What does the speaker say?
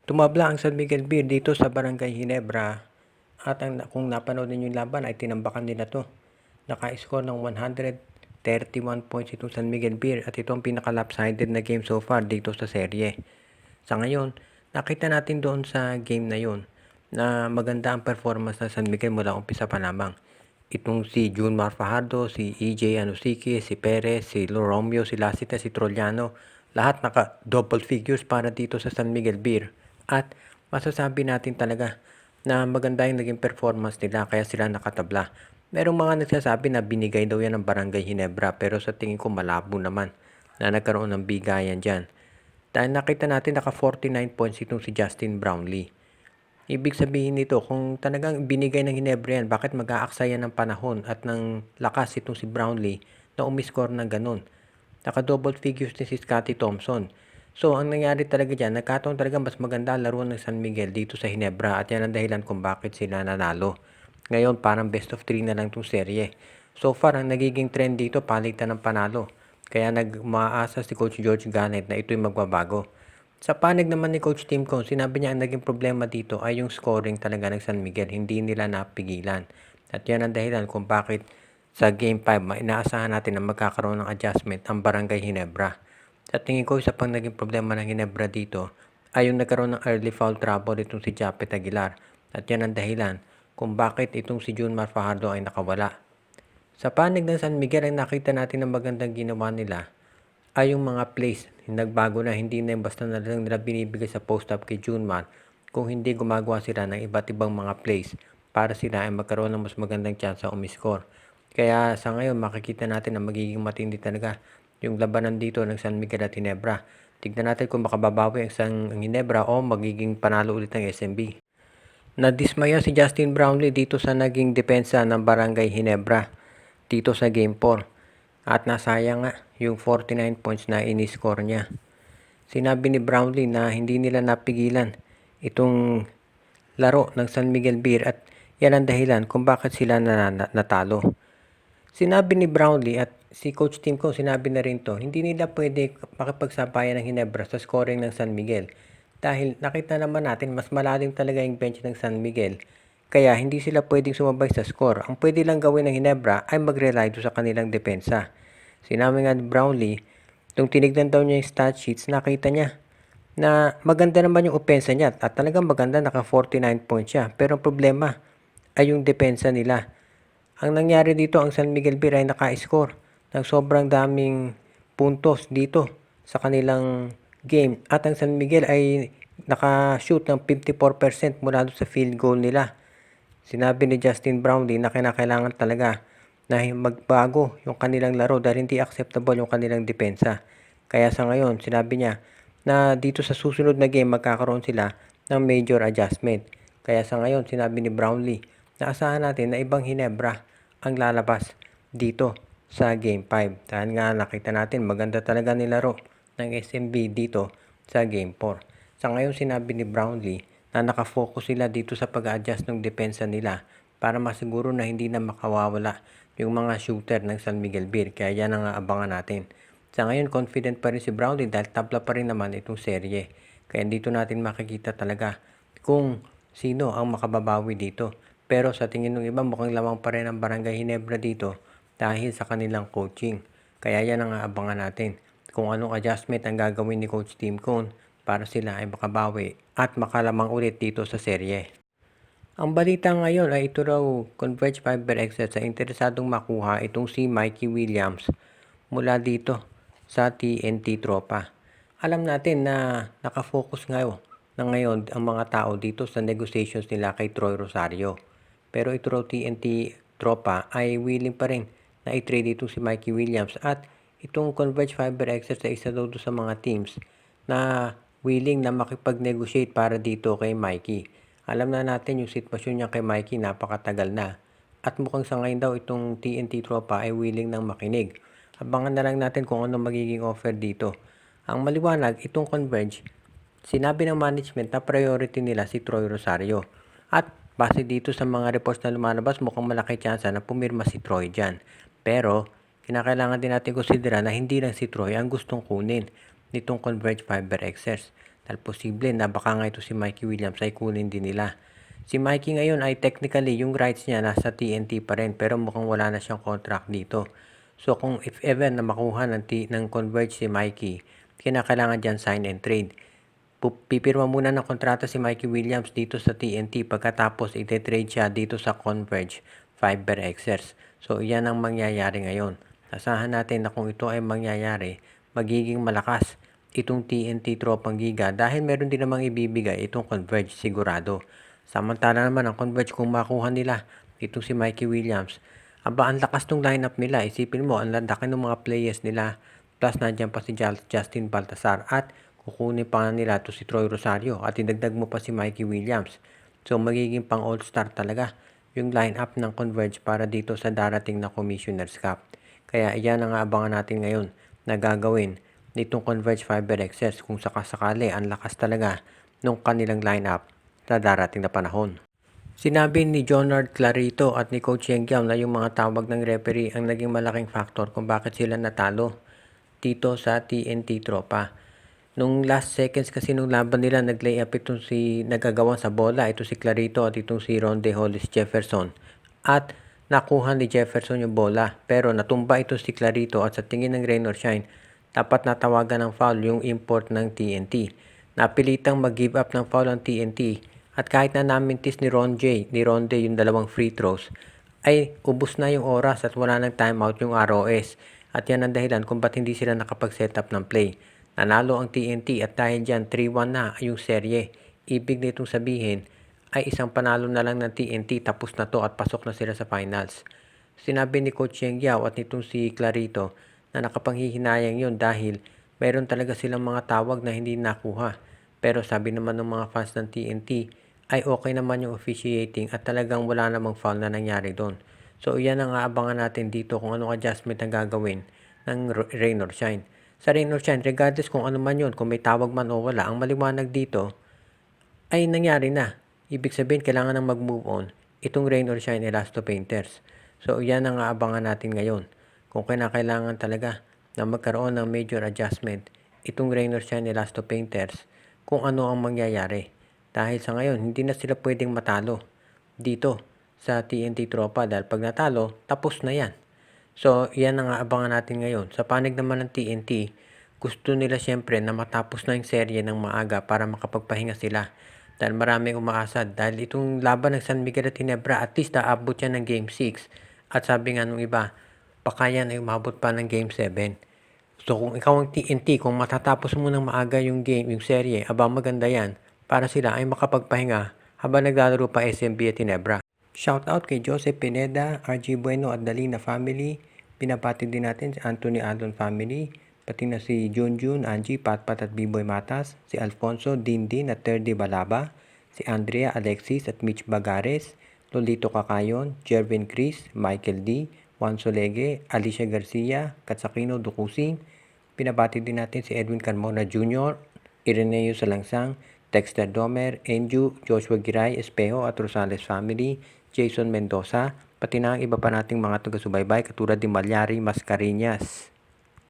Tumabla ang San Miguel Beer dito sa Barangay Ginebra at kung napanood ninyo yung laban ay tinambakan nila to. Naka-score ng 131 points itong San Miguel Beer at itong pinaka-lopsided na game so far dito sa serye. Sa ngayon, nakita natin doon sa game na yun na maganda ang performance ng San Miguel mula umpisa pa lamang. Itong si Junmar Fajardo, si EJ Anusiki, si Perez, si Romeo, si Lasita, si Trollano, lahat naka double figures para dito sa San Miguel Beer. At masasabi natin talaga na maganda yung naging performance nila kaya sila nakatabla. Merong mga nagsasabi na binigay daw yan ng Barangay Ginebra pero sa tingin ko malabo naman na nagkaroon ng bigayan dyan. Dahil nakita natin naka 49 points itong si Justin Brownlee. Ibig sabihin nito, kung talagang binigay ng Ginebra yan, bakit mag-aaksaya ng panahon at ng lakas itong si Brownlee na umiscore ng ganun? Naka-double figures din si Scottie Thompson. So, ang nangyari talaga dyan, nagkataon talaga mas maganda laro ng San Miguel dito sa Ginebra at yan ang dahilan kung bakit sila nanalo. Ngayon, parang best of 3 na lang itong serye. So far, ang nagiging trend dito, palitan ng panalo. Kaya nagmaasa si Coach George Garnett na ito'y magbabago. Sa panig naman ni Coach Tim Cone, sinabi niya ang naging problema dito ay yung scoring talaga ng San Miguel. Hindi nila napigilan. At yan ang dahilan kung bakit sa Game 5, inaasahan natin na magkakaroon ng adjustment ang Barangay Ginebra. Sa tingin ko, isa pang naging problema ng Ginebra dito ay yung nagkaroon ng early foul trouble itong si Japet Aguilar. At yan ang dahilan kung bakit itong si Junmar Fajardo ay nakawala. Sa panig ng San Miguel, ang nakita natin na magandang ginawa nila ay yung mga plays. Nagbago na, hindi na basta na lang nila binibigay sa post-up kay Junmar kung hindi gumagawa sila ng iba't ibang mga plays para sila ay magkaroon ng mas magandang chance sa umiscore. Kaya sa ngayon, makikita natin na magiging matindi talaga yung labanan dito ng San Miguel at Ginebra. Tignan natin kung makababawi ang Ginebra o magiging panalo ulit ng SMB. Nadismaya si Justin Brownlee dito sa naging depensa ng Barangay Ginebra dito sa Game 4. At nasayang nga yung 49 points na iniscore niya. Sinabi ni Brownlee na hindi nila napigilan itong laro ng San Miguel Beer at yan ang dahilan kung bakit sila natalo. Sinabi ni Brownlee at si Coach Tim Cone sinabi na rin to, hindi nila pwede makipagsabayan ng Ginebra sa scoring ng San Miguel. Dahil nakita naman natin mas malalim talaga yung bench ng San Miguel. Kaya hindi sila pwedeng sumabay sa score. Ang pwede lang gawin ng Ginebra ay mag-rely sa kanilang depensa. Sinabi nga ni Brownlee, nung tinignan daw niya yung stat sheets, nakita niya na maganda naman yung opensa niya at talagang maganda, naka 49 points siya. Pero ang problema ay yung depensa nila. Ang nangyari dito, ang San Miguel Beer ay naka-score ng sobrang daming puntos dito sa kanilang game. At ang San Miguel ay naka-shoot ng 54% mula sa field goal nila. Sinabi ni Justin Brownlee na kinakailangan talaga na magbago yung kanilang laro dahil hindi acceptable yung kanilang depensa. Kaya sa ngayon, sinabi niya na dito sa susunod na game magkakaroon sila ng major adjustment. Kaya sa ngayon, sinabi ni Brownlee na asahan natin na ibang Ginebra ang lalabas dito sa Game 5. Dahil nga nakita natin maganda talaga nilaro ng SMB dito sa Game 4. Sa ngayon, sinabi ni Brownlee na nakafocus sila dito sa pag-adjust ng depensa nila para masiguro na hindi na makawawala yung mga shooter ng San Miguel Beer. Kaya yan ang abangan natin. Sa ngayon, confident pa rin si Brownlee dahil tabla pa rin naman itong serye. Kaya dito natin makikita talaga kung sino ang makababawi dito. Pero sa tingin ng iba, mukhang lamang pa rin ang Barangay Ginebra dito dahil sa kanilang coaching. Kaya yan ang aabangan natin kung anong adjustment ang gagawin ni Coach Tim Cone para sila ay makabawi at makalamang ulit dito sa serye. Ang balita ngayon ay ito raw Converge Fiber Excel sa interesadong makuha itong si Mikey Williams mula dito sa TNT Tropa. Alam natin na nakafocus ngayon ang mga tao dito sa negotiations nila kay Troy Rosario. Pero ito raw TNT Tropa ay willing pa rin na i-trade ito si Mikey Williams at itong Converge Fiber Excel sa isa daw sa mga teams na willing na makipag-negotiate para dito kay Mikey. Alam na natin yung sitwasyon niya kay Mikey, napakatagal na. At mukhang sa ngayon daw itong TNT Tropa ay willing nang makinig. Abangan na lang natin kung ano magiging offer dito. Ang maliwanag, itong Converge, sinabi ng management na priority nila si Troy Rosario. At base dito sa mga reports na lumalabas, mukhang malaki tsansa na pumirma si Troy dyan. Pero, kinakailangan din natin konsidera na hindi lang si Troy ang gustong kunin nitong Converge Fiber Excess. Dahil posible na baka nga ito si Mikey Williams ay kunin din nila. Si Mikey ngayon ay technically yung rights niya nasa TNT pa rin pero mukhang wala na siyang contract dito. So kung if ever na makuha ng Converge si Mikey, kinakailangan dyan sign and trade. Pipirma muna ng kontrata si Mikey Williams dito sa TNT pagkatapos ite-trade siya dito sa Converge Fiber Xers. So yan ang mangyayari ngayon. Asahan natin na kung ito ay mangyayari, magiging malakas itong TNT Tropang Giga dahil meron din namang ibibigay itong Converge sigurado. Samantala naman ang Converge kung makuha nila itong si Mikey Williams, aba ang lakas ng lineup nila. Isipin mo, ang laki ng mga players nila plus nandiyan pa si Justin Baltasar at kukunin pa nila to si Troy Rosario at idagdag mo pa si Mikey Williams. So magiging pang all-star talaga yung lineup ng Converge para dito sa darating na Commissioner's Cup. Kaya iyan ang abangan natin ngayon na gagawin nitong Converge Fiber Xers kung sakasakali ang lakas talaga ng kanilang lineup sa darating na panahon. Sinabi ni Jonard Clarito at ni Coach Yengyao na yung mga tawag ng referee ang naging malaking factor kung bakit sila natalo dito sa TNT Tropa. Nung last seconds kasi nung laban nila, nag-lay up itong nagagawa sa bola, ito si Clarito at itong si Ronde Hollis Jefferson. At nakuha ni Jefferson yung bola, pero natumba ito si Clarito at sa tingin ng Rain or Shine, dapat natawagan ng foul yung import ng TNT. Napilitang mag-give up ng foul ang TNT at kahit na namintis ni Ronde yung dalawang free throws, ay ubos na yung oras at wala nang timeout yung ROS. At yan ang dahilan kung ba't hindi sila nakapag-set up ng play. Nanalo ang TNT at dahil dyan 3-1 na yung serye. Ibig nitong sabihin ay isang panalo na lang ng TNT tapos na to at pasok na sila sa finals. Sinabi ni Coach Yengyao at nitong si Clarito na nakapanghihinayang yun dahil mayroon talaga silang mga tawag na hindi nakuha. Pero sabi naman ng mga fans ng TNT ay okay naman yung officiating at talagang wala namang foul na nangyari doon. So yan ang aabangan natin dito kung anong adjustment ang gagawin ng Rain or Shine. Sa Rain or Shine, regardless kung ano man yun, kung may tawag man o wala, ang maliwanag dito ay nangyari na. Ibig sabihin, kailangan nang mag-move on itong Rain or Shine Elasto Painters. So, yan ang aabangan natin ngayon. Kung kailangan talaga na magkaroon ng major adjustment itong Rain or Shine Elasto Painters, kung ano ang mangyayari. Dahil sa ngayon, hindi na sila pwedeng matalo dito sa TNT Tropa dahil pag natalo, tapos na yan. So, yan ang aabangan natin ngayon. Sa panig naman ng TNT, gusto nila siyempre na matapos na yung serye ng maaga para makapagpahinga sila. Dahil maraming umaasa. Dahil itong laban ng San Miguel at Ginebra, at least naabot yan ng Game 6. At sabi nga nung iba, baka yan ay umabot pa ng Game 7. So, kung ikaw ang TNT, kung matatapos mo ng maaga yung game, yung serye, aba maganda yan para sila ay makapagpahinga habang naglalaro pa SMB at Ginebra. Shoutout kay Joseph Pineda, RG Bueno at Dalina family. Pinapati din natin si Anthony Alon family, pati na si Junjun, Angie, Patpat at Biboy Matas, si Alfonso, Dindin at Terdy Balaba, si Andrea, Alexis at Mitch Bagares, Lolito Kakayon, Jervin Chris, Michael D, Juan Solege, Alicia Garcia, Katsakino Dukusing. Pinabati din natin si Edwin Carmona Jr., Ireneo Salangsang, Dexter Domer, Enju, Joshua Giray, Espejo at Rosales family, Jason Mendoza, pati na ang iba pa nating mga taga-subaybay katulad ni Malyari Mascareñas.